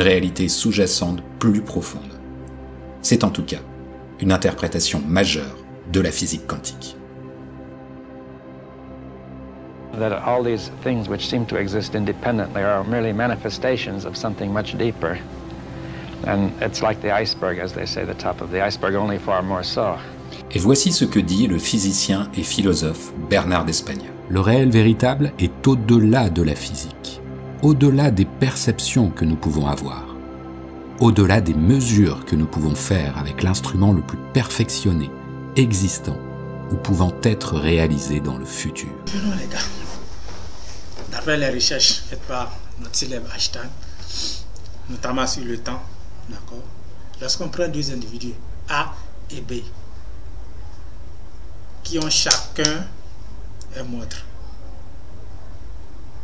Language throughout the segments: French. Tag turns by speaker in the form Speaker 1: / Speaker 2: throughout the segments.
Speaker 1: réalité sous-jacente plus profonde. C'est en tout cas une interprétation majeure de la physique quantique.
Speaker 2: That all these things which seem to exist independently are merely manifestations of something much deeper. And it's like the iceberg, as they say, the top of the iceberg, only far more so.
Speaker 1: Et voici ce que dit le physicien et philosophe Bernard d'Espagnac.
Speaker 3: Le réel véritable est au-delà de la physique, au-delà des perceptions que nous pouvons avoir, au-delà des mesures que nous pouvons faire avec l'instrument le plus perfectionné, existant ou pouvant être réalisé dans le futur.
Speaker 4: Non, les gars. D'après les recherches faites par notre célèbre Einstein, notamment sur le temps, d'accord, lorsqu'on prend deux individus, A et B, qui ont chacun un montre,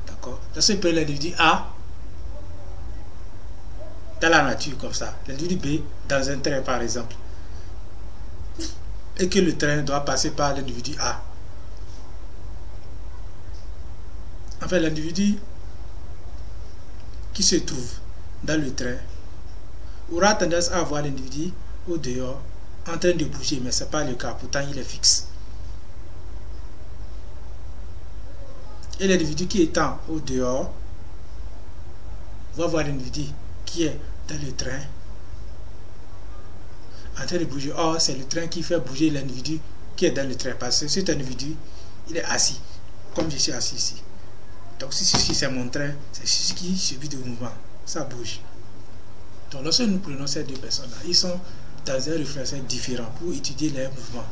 Speaker 4: d'accord, lorsqu'on prend l'individu A dans la nature comme ça, l'individu B dans un train par exemple, et que le train doit passer par l'individu A. En fait, l'individu qui se trouve dans le train aura tendance à voir l'individu au dehors en train de bouger, mais ce n'est pas le cas, pourtant il est fixe. Et l'individu qui étant au dehors va voir l'individu qui est dans le train en train de bouger. Or, c'est le train qui fait bouger l'individu qui est dans le train, parce que cet individu, il est assis, comme je suis assis ici. Donc si ceci c'est mon train, c'est ceci qui subit de mouvement, ça bouge. Donc lorsque nous prenons ces deux personnes-là, ils sont dans un référentiel différent pour étudier leurs mouvements.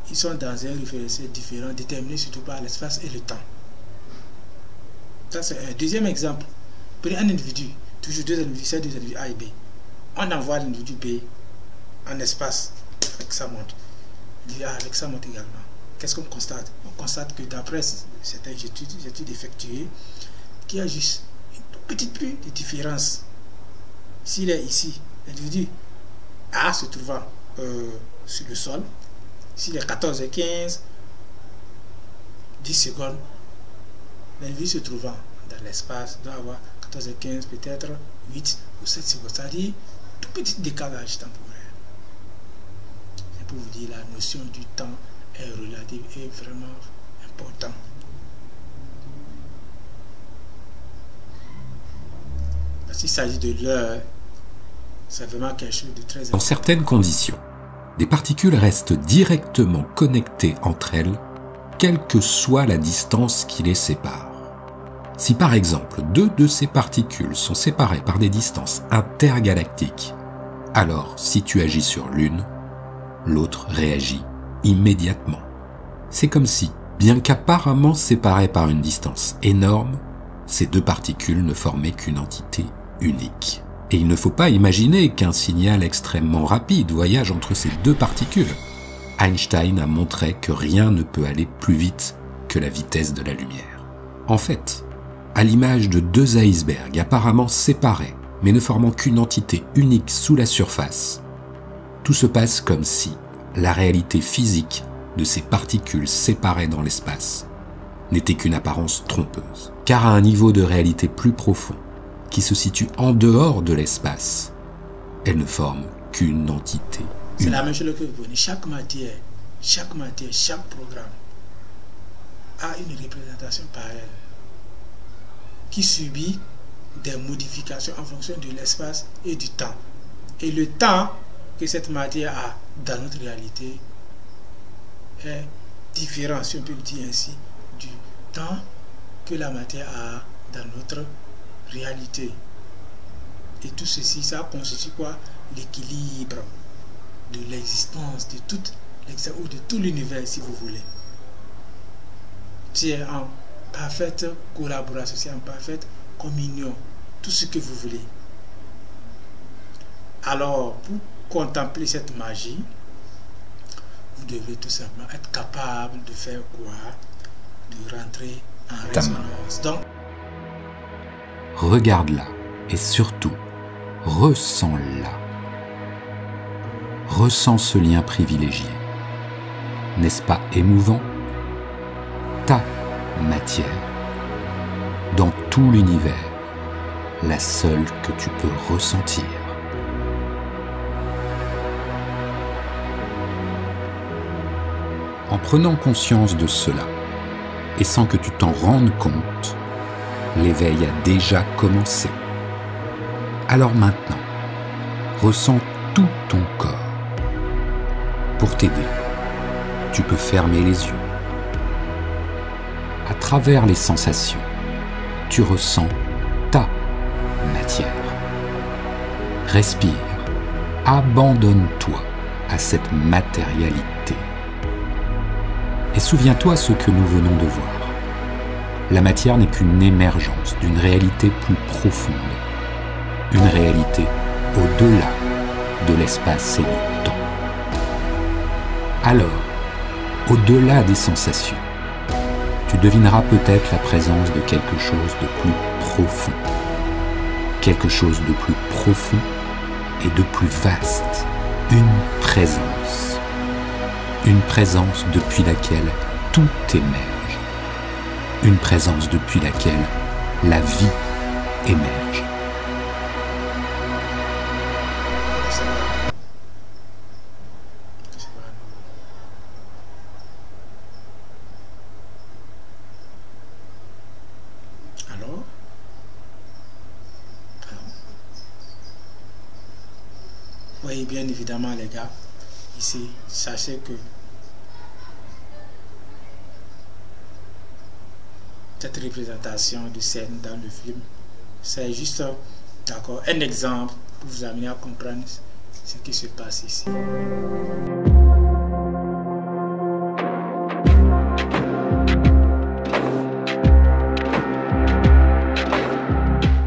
Speaker 4: Ils sont dans un référentiel différent, déterminé surtout par l'espace et le temps. Ça c'est un deuxième exemple. Prenez un individu, toujours deux individus, c'est deux individus A et B. On envoie l'individu B en espace avec sa montre. Il dit A avec sa montre également. Qu'est-ce qu'on constate? On constate que d'après certaines études effectuées, qu'il y a juste une toute petite pluie de différence. S'il est ici, l'individu A se trouvant sur le sol, s'il est 14 et 15, 10 secondes, l'individu se trouvant dans l'espace doit avoir 14 et 15, peut-être 8 ou 7 secondes. C'est-à-dire tout petit décalage temporel. C'est pour vous dire la notion du temps est relative et vraiment important. S'il s'agit de l'heure, c'est vraiment quelque chose de très important.
Speaker 3: Dans certaines conditions, des particules restent directement connectées entre elles, quelle que soit la distance qui les sépare. Si par exemple deux de ces particules sont séparées par des distances intergalactiques, alors si tu agis sur l'une, l'autre réagit immédiatement. C'est comme si, bien qu'apparemment séparées par une distance énorme, ces deux particules ne formaient qu'une entité unique. Et il ne faut pas imaginer qu'un signal extrêmement rapide voyage entre ces deux particules. Einstein a montré que rien ne peut aller plus vite que la vitesse de la lumière. En fait, à l'image de deux icebergs apparemment séparés, mais ne formant qu'une entité unique sous la surface, tout se passe comme si la réalité physique de ces particules séparées dans l'espace n'était qu'une apparence trompeuse. Car à un niveau de réalité plus profond, qui se situe en dehors de l'espace, elles ne forment qu'une entité unique.
Speaker 4: C'est la même chose que vous prenez. Chaque matière, chaque programme a une représentation parallèle qui subit des modifications en fonction de l'espace et du temps. Et le temps que cette matière a dans notre réalité est différent, si on peut le dire ainsi, du temps que la matière a dans notre réalité. Et tout ceci, ça constitue quoi? L'équilibre de l'existence, de toute l'existence ou de tout l'univers, si vous voulez. C'est en parfaite collaboration, c'est en parfaite communion, tout ce que vous voulez. Alors, pour contempler cette magie, vous devez tout simplement être capable de faire quoi? De rentrer en résonance. Donc,
Speaker 3: regarde-la et surtout, ressens-la. Ressens ce lien privilégié. N'est-ce pas émouvant? Ta matière, dans tout l'univers, la seule que tu peux ressentir. En prenant conscience de cela, et sans que tu t'en rendes compte, l'éveil a déjà commencé. Alors maintenant, ressens tout ton corps. Pour t'aider, tu peux fermer les yeux. À travers les sensations, tu ressens ta matière. Respire, abandonne-toi à cette matérialité. Et souviens-toi ce que nous venons de voir. La matière n'est qu'une émergence d'une réalité plus profonde, une réalité au-delà de l'espace et du temps. Alors, au-delà des sensations, tu devineras peut-être la présence de quelque chose de plus profond. Quelque chose de plus profond et de plus vaste. Une présence. Une présence depuis laquelle tout émerge. Une présence depuis laquelle la vie émerge.
Speaker 4: Oui, bien évidemment, les gars, ici, sachez que cette représentation de scène dans le film, c'est juste d'accord, un exemple pour vous amener à comprendre ce qui se passe ici.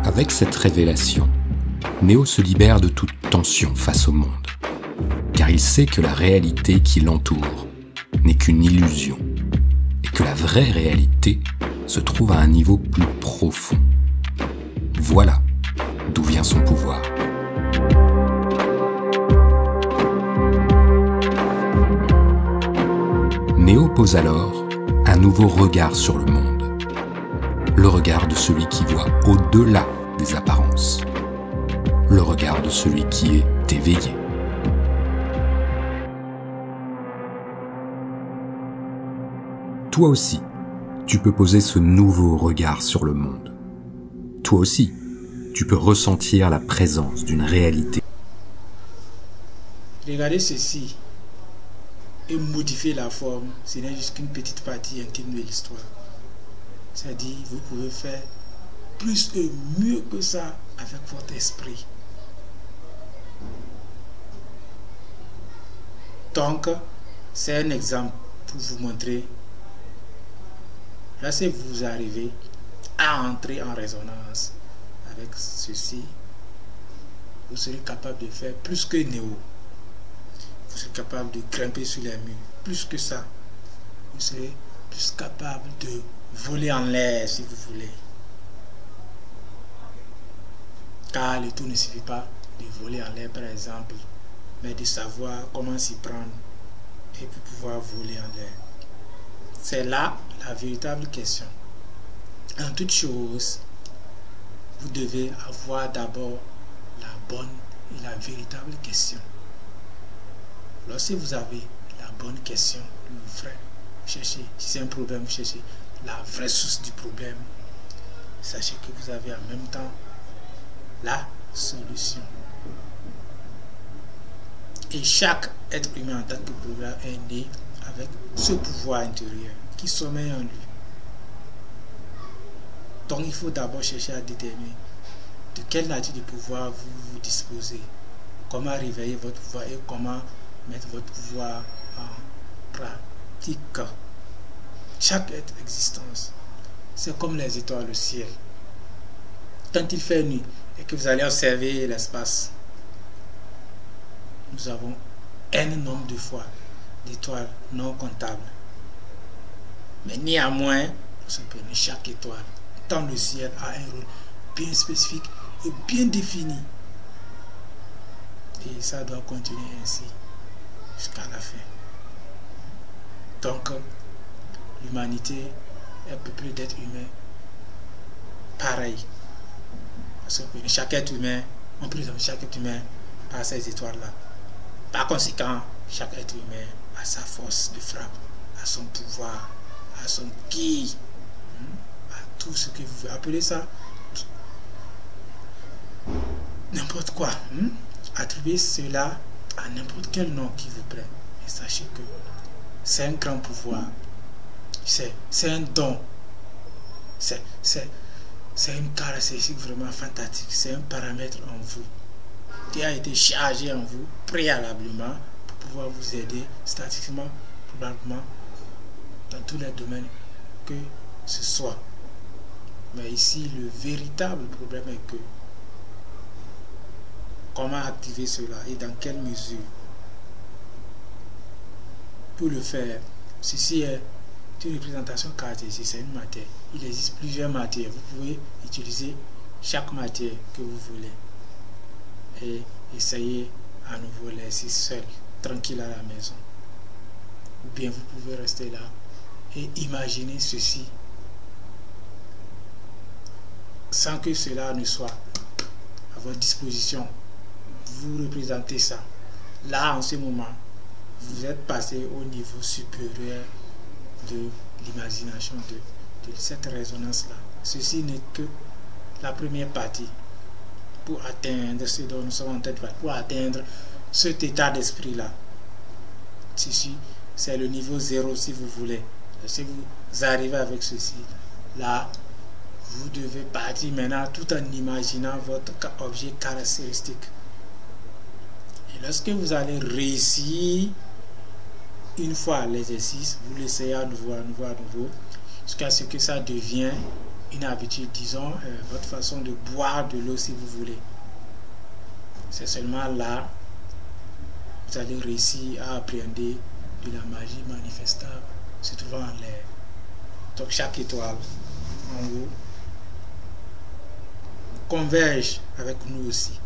Speaker 3: Avec cette révélation, Néo se libère de toute tension face au monde, car il sait que la réalité qui l'entoure n'est qu'une illusion, et que la vraie réalité se trouve à un niveau plus profond. Voilà d'où vient son pouvoir. Néo pose alors un nouveau regard sur le monde, le regard de celui qui voit au-delà des apparences, le regard de celui qui est éveillé. Toi aussi, tu peux poser ce nouveau regard sur le monde. Toi aussi, tu peux ressentir la présence d'une réalité.
Speaker 4: Regardez ceci et modifier la forme, ce n'est juste qu'une petite partie intime de l'histoire. C'est-à-dire, vous pouvez faire plus et mieux que ça avec votre esprit. Donc, c'est un exemple pour vous montrer. Là, si vous arrivez à entrer en résonance avec ceci, vous serez capable de faire plus que Néo. Vous serez capable de grimper sur les murs. Plus que ça, vous serez plus capable de voler en l'air si vous voulez. Car le tout ne suffit pas de voler en l'air par exemple, mais de savoir comment s'y prendre et pour pouvoir voler en l'air. C'est là la véritable question. En toute chose, vous devez avoir d'abord la bonne et la véritable question. Lorsque vous avez la bonne question, le vrai, vous cherchez, si c'est un problème, vous cherchez la vraie source du problème. Sachez que vous avez en même temps la solution. Et chaque être humain en tant que programme est né avec ce pouvoir intérieur qui sommeille en lui. Donc il faut d'abord chercher à déterminer de quelle nature de pouvoir vous disposez, comment réveiller votre pouvoir et comment mettre votre pouvoir en pratique. Chaque être existence, c'est comme les étoiles, le ciel. Quand il fait nuit et que vous allez observer l'espace, nous avons un nombre de fois d'étoiles non comptables. Mais néanmoins, chaque étoile dans le ciel a un rôle bien spécifique et bien défini. Et ça doit continuer ainsi jusqu'à la fin. Donc, l'humanité est peuplée d'êtres humains pareils, Parce que chaque être humain, on peut dire chaque être humain a ces étoiles-là. Par conséquent, chaque être humain a sa force de frappe, a son pouvoir, a son ki, à tout ce que vous voulez appeler ça. N'importe quoi. Attribuez cela à n'importe quel nom qui vous plaît. Et sachez que c'est un grand pouvoir. C'est un don. C'est une caractéristique vraiment fantastique. C'est un paramètre en vous qui a été chargé en vous préalablement pour pouvoir vous aider statistiquement, probablement, dans tous les domaines que ce soit. Mais ici, le véritable problème est que comment activer cela et dans quelle mesure? Pour le faire, ceci est une représentation cartésienne, c'est une matière. Il existe plusieurs matières. Vous pouvez utiliser chaque matière que vous voulez. Et essayez à nouveau laisser seul, tranquille à la maison. Ou bien vous pouvez rester là et imaginer ceci sans que cela ne soit à votre disposition. Vous représentez ça. Là, en ce moment, vous êtes passé au niveau supérieur de l'imagination, de cette résonance-là. Ceci n'est que la première partie pour atteindre ce dont nous sommes en train de faire, pour atteindre cet état d'esprit-là. Ceci, c'est le niveau 0 si vous voulez. Si vous arrivez avec ceci, là, vous devez partir maintenant tout en imaginant votre objet caractéristique. Et lorsque vous allez réussir une fois l'exercice, vous l'essayez à nouveau, jusqu'à ce que ça devienne une habitude, disons, votre façon de boire de l'eau si vous voulez. C'est seulement là vous allez réussir à appréhender de la magie manifestable se trouvant en l'air. Donc chaque étoile en haut converge avec nous aussi.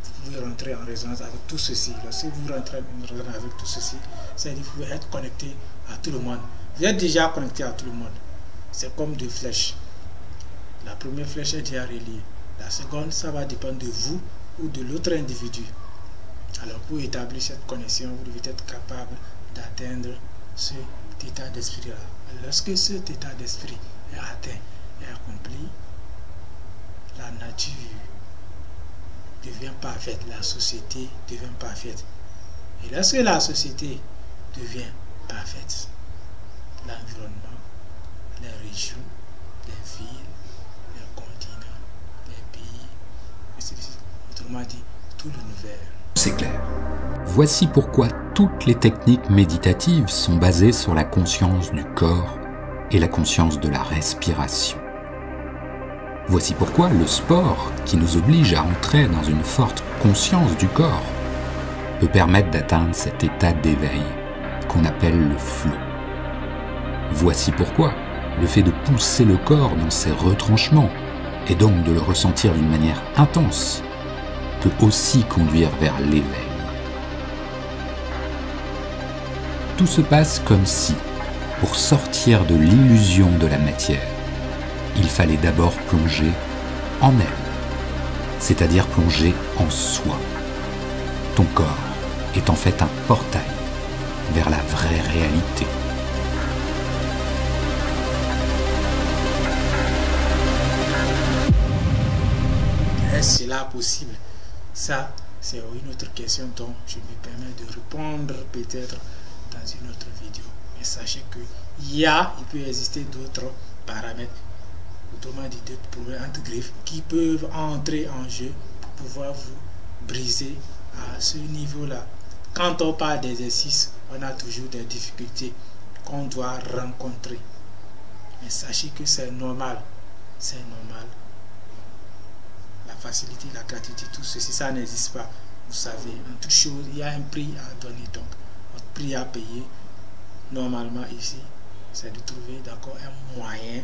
Speaker 4: Vous pouvez rentrer en résonance avec tout ceci. Lorsque vous rentrez en résonance avec tout ceci, c'est-à-dire que vous pouvez être connecté à tout le monde. Vous êtes déjà connecté à tout le monde. C'est comme deux flèches. La première flèche est déjà reliée. La seconde, ça va dépendre de vous ou de l'autre individu. Alors pour établir cette connexion, vous devez être capable d'atteindre cet état d'esprit-là. Lorsque cet état d'esprit est atteint et accompli, la nature devient parfaite, la société devient parfaite. Et lorsque la société devient parfaite, l'environnement, les régions, les villes, les continents, les pays, autrement dit, tout l'univers.
Speaker 3: C'est clair. Voici pourquoi toutes les techniques méditatives sont basées sur la conscience du corps et la conscience de la respiration. Voici pourquoi le sport, qui nous oblige à entrer dans une forte conscience du corps, peut permettre d'atteindre cet état d'éveil qu'on appelle le flow. Voici pourquoi le fait de pousser le corps dans ses retranchements, et donc de le ressentir d'une manière intense, peut aussi conduire vers l'éveil. Tout se passe comme si, pour sortir de l'illusion de la matière, il fallait d'abord plonger en elle, c'est-à-dire plonger en soi. Ton corps est en fait un portail vers la vraie réalité.
Speaker 4: Est-ce cela possible? Ça, c'est une autre question dont je me permets de répondre peut-être dans une autre vidéo. Mais sachez qu'il peut exister d'autres paramètres, autrement dit d'autres problèmes entre griffes, qui peuvent entrer en jeu pour pouvoir vous briser à ce niveau-là. Quand on parle d'exercice, on a toujours des difficultés qu'on doit rencontrer. Mais sachez que c'est normal. C'est normal. La facilité, la gratitude, tout ceci, ça n'existe pas. Vous savez, en toute chose, il y a un prix à donner. Donc, votre prix à payer, normalement ici, c'est de trouver d'accord un moyen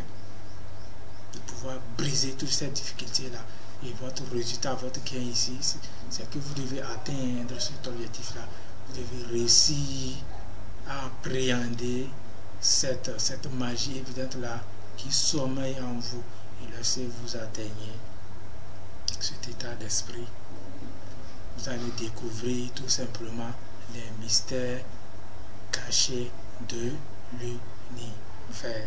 Speaker 4: de pouvoir briser toutes ces difficultés-là. Et votre résultat, votre gain ici, c'est que vous devez atteindre cet objectif-là. Vous devez réussir à appréhender cette magie évidente-là qui sommeille en vous. Et lorsque vous atteignez cet état d'esprit, vous allez découvrir tout simplement les mystères cachés de l'univers.